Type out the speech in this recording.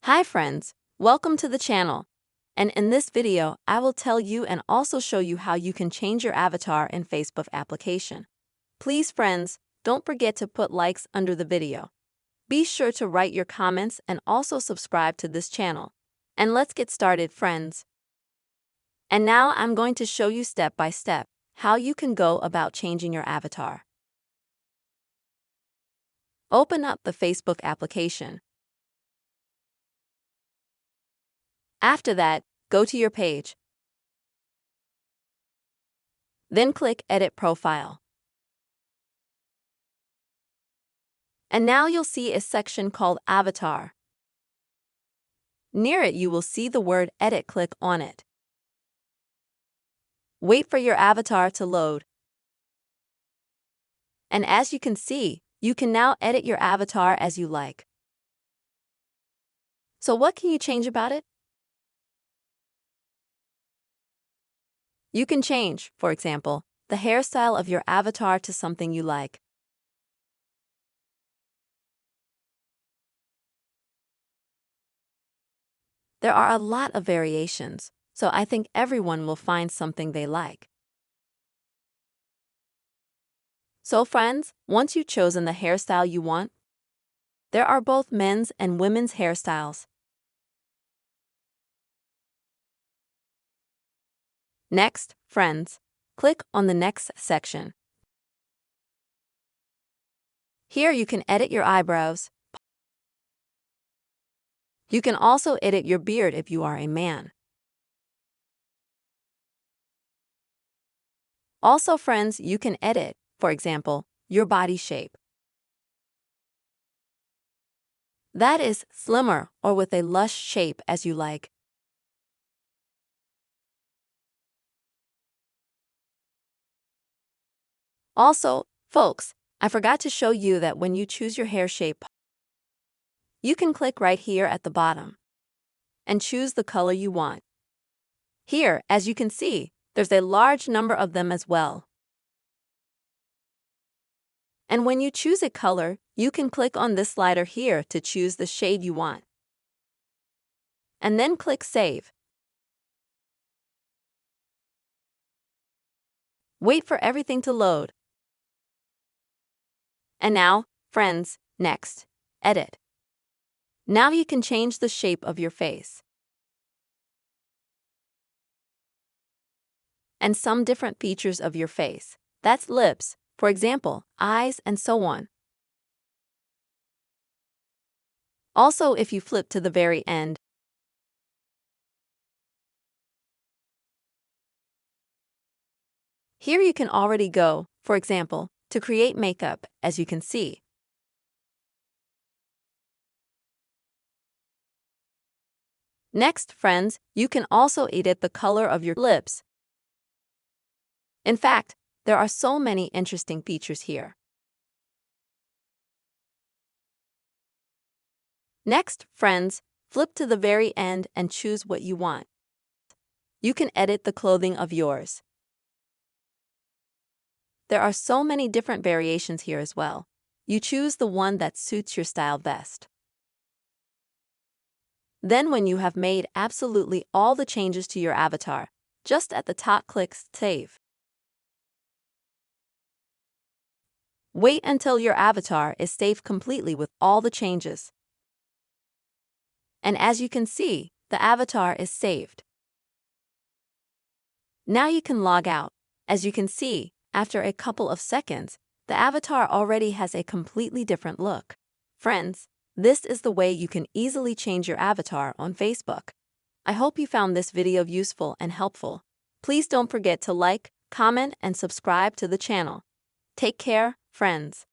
Hi friends, welcome to the channel. And in this video, I will tell you and also show you how you can change your avatar in Facebook application. Please friends, don't forget to put likes under the video. Be sure to write your comments and also subscribe to this channel. And let's get started friends. And now I'm going to show you step by step how you can go about changing your avatar. Open up the Facebook application. After that, go to your page. Then click Edit Profile. And now you'll see a section called Avatar. Near it you will see the word Edit. Click on it. Wait for your avatar to load. And as you can see, you can now edit your avatar as you like. So what can you change about it? You can change, for example, the hairstyle of your avatar to something you like. There are a lot of variations, so I think everyone will find something they like. So friends, once you've chosen the hairstyle you want, there are both men's and women's hairstyles. Next, friends, click on the next section. Here you can edit your eyebrows. You can also edit your beard if you are a man. Also, friends, you can edit, for example, your body shape. That is slimmer or with a lush shape as you like. Also, folks, I forgot to show you that when you choose your hair shape, you can click right here at the bottom and choose the color you want. Here, as you can see, there's a large number of them as well. And when you choose a color, you can click on this slider here to choose the shade you want. And then click Save. Wait for everything to load. And now, friends, next, Edit. Now you can change the shape of your face. And some different features of your face. That's lips, for example, eyes, and so on. Also, if you flip to the very end, here you can already go, for example, to create makeup, as you can see. Next, friends, you can also edit the color of your lips. In fact, there are so many interesting features here. Next, friends, flip to the very end and choose what you want. You can edit the clothing of yours. There are so many different variations here as well. You choose the one that suits your style best. Then when you have made absolutely all the changes to your avatar, just at the top click Save. Wait until your avatar is saved completely with all the changes. And as you can see, the avatar is saved. Now you can log out. As you can see, after a couple of seconds, the avatar already has a completely different look. Friends, this is the way you can easily change your avatar on Facebook. I hope you found this video useful and helpful. Please don't forget to like, comment, and subscribe to the channel. Take care, friends.